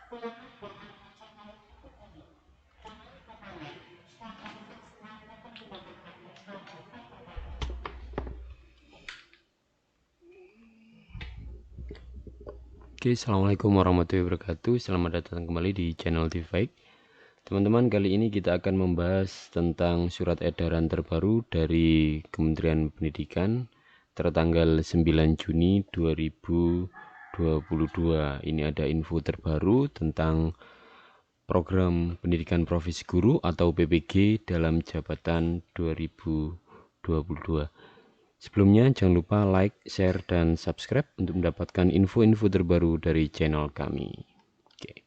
Oke, assalamualaikum warahmatullahi wabarakatuh. Selamat datang kembali di channel Tifaik. Teman-teman, kali ini kita akan membahas tentang surat edaran terbaru dari Kementerian Pendidikan tertanggal 9 Juni 2022. Ini ada info terbaru tentang program pendidikan profesi guru atau PPG dalam jabatan 2022. Sebelumnya jangan lupa like, share, dan subscribe untuk mendapatkan info-info terbaru dari channel kami. Oke.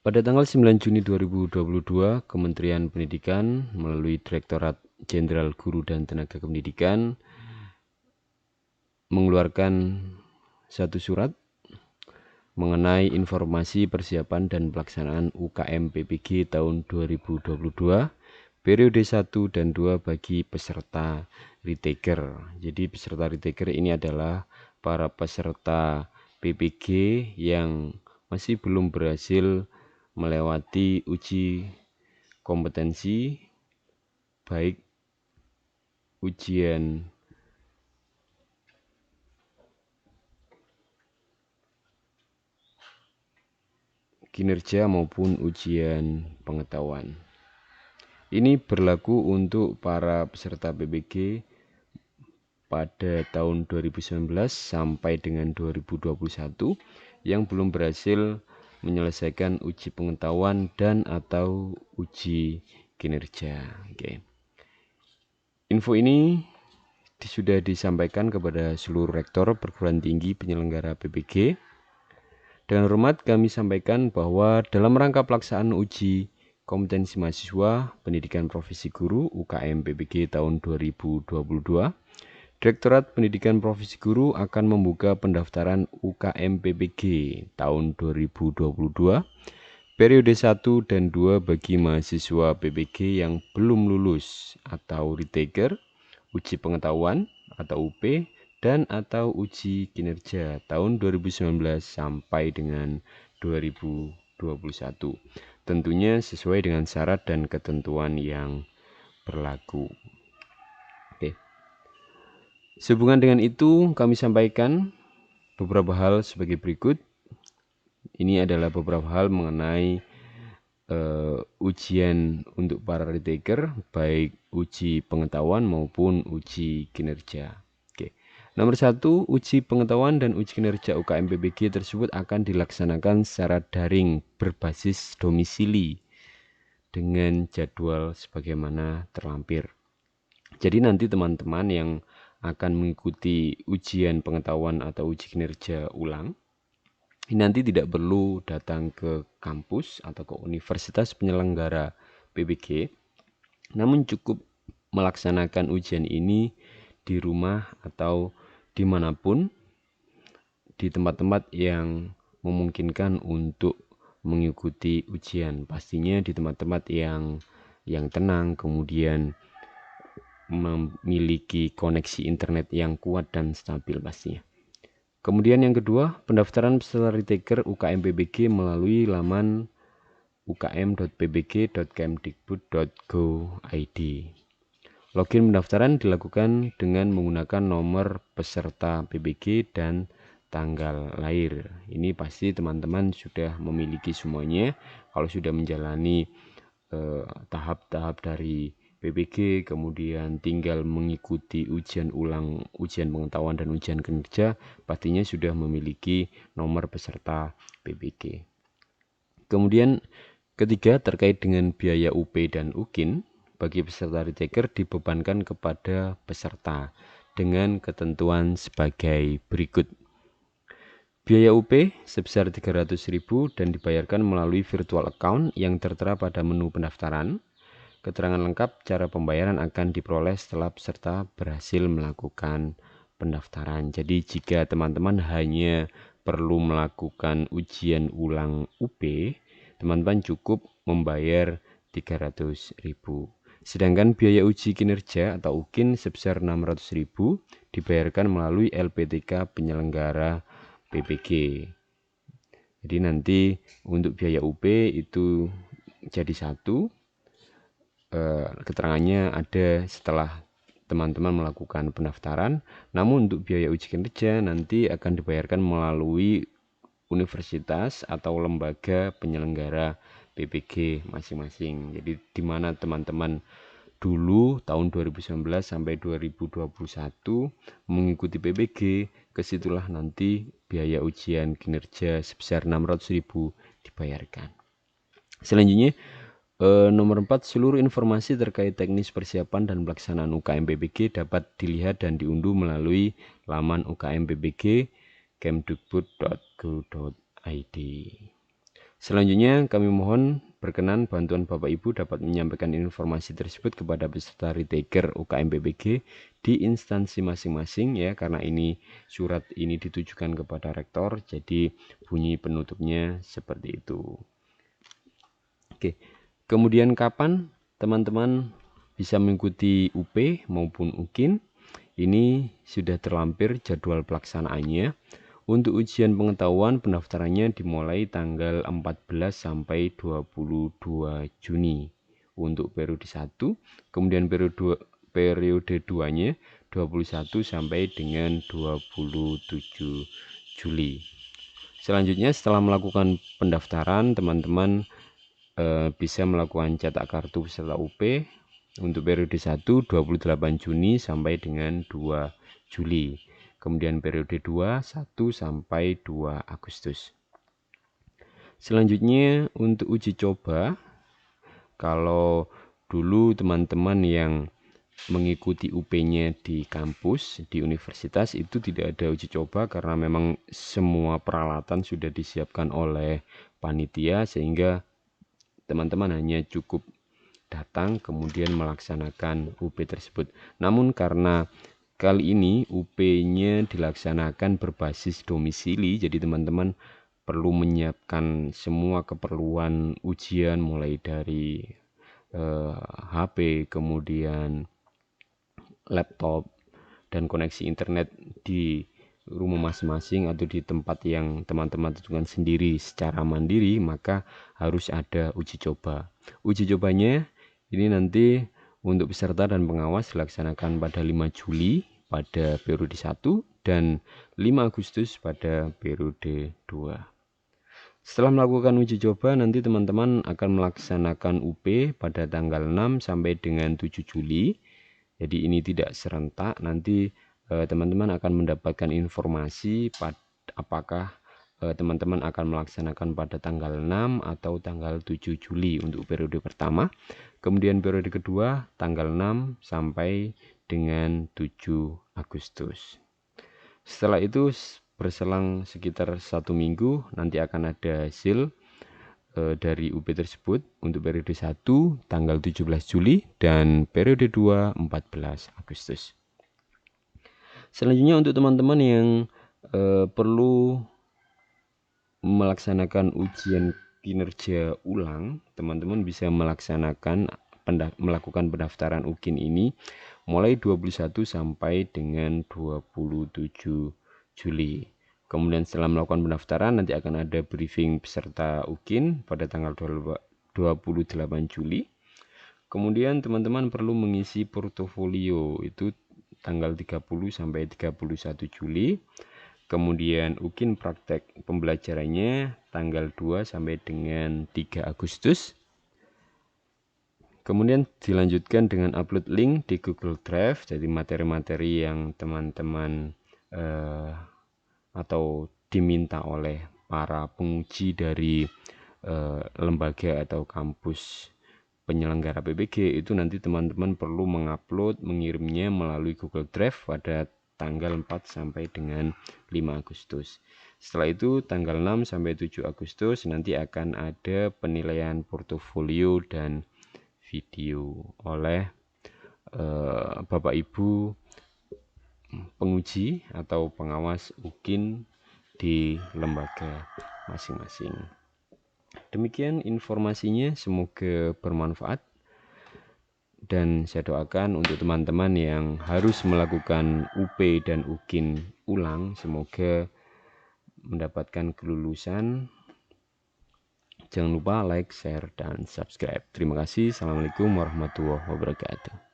Pada tanggal 9 Juni 2022, Kementerian Pendidikan melalui Direktorat Jenderal Guru dan Tenaga Pendidikan mengeluarkan satu surat mengenai informasi persiapan dan pelaksanaan UKM PPG tahun 2022 periode 1 dan 2 bagi peserta retaker. Jadi peserta retaker ini adalah para peserta PPG yang masih belum berhasil melewati uji kompetensi, baik ujian kinerja maupun ujian pengetahuan. Ini berlaku untuk para peserta PPG pada tahun 2019 sampai dengan 2021 yang belum berhasil menyelesaikan uji pengetahuan dan atau uji kinerja. Oke. Info ini sudah disampaikan kepada seluruh rektor perguruan tinggi penyelenggara PPG. Dengan hormat kami sampaikan bahwa dalam rangka pelaksanaan uji kompetensi mahasiswa pendidikan profesi guru UKM PPG tahun 2022, Direktorat Pendidikan Profesi Guru akan membuka pendaftaran UKM PPG tahun 2022 periode 1 dan 2 bagi mahasiswa PPG yang belum lulus atau retaker, uji pengetahuan atau UP, dan atau uji kinerja tahun 2019 sampai dengan 2021. Tentunya sesuai dengan syarat dan ketentuan yang berlaku. Oke. Sehubungan dengan itu, kami sampaikan beberapa hal sebagai berikut. Ini adalah beberapa hal mengenai ujian untuk para retaker, baik uji pengetahuan maupun uji kinerja. Oke. Nomor 1, uji pengetahuan dan uji kinerja UKM PPG tersebut akan dilaksanakan secara daring berbasis domisili dengan jadwal sebagaimana terlampir. Jadi nanti teman-teman yang akan mengikuti ujian pengetahuan atau uji kinerja ulang, ini nanti tidak perlu datang ke kampus atau ke universitas penyelenggara PPG, namun cukup melaksanakan ujian ini di rumah atau dimanapun, di tempat-tempat yang memungkinkan untuk mengikuti ujian. Pastinya di tempat-tempat yang tenang, kemudian memiliki koneksi internet yang kuat dan stabil pastinya. Kemudian yang kedua, pendaftaran peserta retaker UKM PPG melalui laman ukm.ppg.kemdikbud.go.id. Login pendaftaran dilakukan dengan menggunakan nomor peserta PPG dan tanggal lahir. Ini pasti teman-teman sudah memiliki semuanya. Kalau sudah menjalani tahap-tahap dari PPG, kemudian tinggal mengikuti ujian ulang, ujian pengetahuan dan ujian kinerja, pastinya sudah memiliki nomor peserta PPG. Kemudian ketiga, terkait dengan biaya UP dan UKIN bagi peserta retaker dibebankan kepada peserta dengan ketentuan sebagai berikut. Biaya UP sebesar 300.000 dan dibayarkan melalui virtual account yang tertera pada menu pendaftaran. Keterangan lengkap cara pembayaran akan diperoleh setelah peserta berhasil melakukan pendaftaran. Jadi jika teman-teman hanya perlu melakukan ujian ulang UP, teman-teman cukup membayar 300.000. Sedangkan biaya uji kinerja atau UKIN sebesar 600.000 dibayarkan melalui LPTK penyelenggara PBG. Jadi nanti untuk biaya UP itu jadi satu, keterangannya ada setelah teman-teman melakukan pendaftaran. Namun untuk biaya uji kinerja nanti akan dibayarkan melalui universitas atau lembaga penyelenggara PBG masing-masing. Jadi di mana teman-teman dulu tahun 2019 sampai 2021 mengikuti PBG, kesitulah nanti biaya ujian kinerja sebesar 600.000 dibayarkan. Selanjutnya nomor 4, seluruh informasi terkait teknis persiapan dan pelaksanaan UKM PBG dapat dilihat dan diunduh melalui laman UKM PBG kemdikbud.go.id. Selanjutnya kami mohon berkenan bantuan Bapak Ibu dapat menyampaikan informasi tersebut kepada peserta retaker UKM PBG di instansi masing-masing ya, karena ini surat ini ditujukan kepada rektor, jadi bunyi penutupnya seperti itu. Oke. Kemudian kapan teman-teman bisa mengikuti UP maupun UKIN? Ini sudah terlampir jadwal pelaksanaannya. Untuk ujian pengetahuan pendaftarannya dimulai tanggal 14 sampai 22 Juni untuk periode 1, kemudian periode 2-nya 21 sampai dengan 27 Juli. Selanjutnya setelah melakukan pendaftaran, teman-teman bisa melakukan cetak kartu peserta UP untuk periode 1 28 Juni sampai dengan 2 Juli. Kemudian periode 2 1 sampai 2 Agustus. Selanjutnya untuk uji coba, kalau dulu teman-teman yang mengikuti UP-nya di kampus, di universitas itu tidak ada uji coba karena memang semua peralatan sudah disiapkan oleh panitia, sehingga teman-teman hanya cukup datang kemudian melaksanakan UP tersebut. Namun karena kali ini UP-nya dilaksanakan berbasis domisili, jadi teman-teman perlu menyiapkan semua keperluan ujian mulai dari HP, kemudian laptop dan koneksi internet di rumah masing-masing atau di tempat yang teman-teman tentukan sendiri secara mandiri, maka harus ada uji coba. Uji cobanya ini nanti untuk peserta dan pengawas dilaksanakan pada 5 Juli pada periode 1 dan 5 Agustus pada periode 2. Setelah melakukan uji coba, nanti teman-teman akan melaksanakan UP pada tanggal 6 sampai dengan 7 Juli. Jadi ini tidak serentak, nanti teman-teman akan mendapatkan informasi apakah teman-teman akan melaksanakan pada tanggal 6 atau tanggal 7 Juli untuk periode pertama. Kemudian periode kedua tanggal 6 sampai dengan 7 Agustus. Setelah itu berselang sekitar 1 minggu nanti akan ada hasil dari UP tersebut untuk periode 1 tanggal 17 Juli dan periode 2 14 Agustus. Selanjutnya untuk teman-teman yang perlu melaksanakan ujian kinerja ulang, teman-teman bisa melaksanakan melakukan pendaftaran UKIN ini mulai 21 sampai dengan 27 Juli. Kemudian setelah melakukan pendaftaran nanti akan ada briefing peserta UKIN pada tanggal 28 Juli. Kemudian teman-teman perlu mengisi portofolio itu tanggal 30 sampai 31 Juli. Kemudian UKIN praktek pembelajarannya tanggal 2 sampai dengan 3 Agustus. Kemudian dilanjutkan dengan upload link di Google Drive, jadi materi-materi yang teman-teman atau diminta oleh para penguji dari lembaga atau kampus penyelenggara PBG itu nanti teman-teman perlu mengupload, mengirimnya melalui Google Drive pada tanggal 4 sampai dengan 5 Agustus. Setelah itu tanggal 6 sampai 7 Agustus nanti akan ada penilaian portofolio dan video oleh Bapak Ibu penguji atau pengawas UKIN di lembaga masing-masing. Demikian informasinya, semoga bermanfaat dan saya doakan untuk teman-teman yang harus melakukan UP dan UKIN ulang, semoga mendapatkan kelulusan. Jangan lupa like, share, dan subscribe. Terima kasih. Assalamualaikum warahmatullahi wabarakatuh.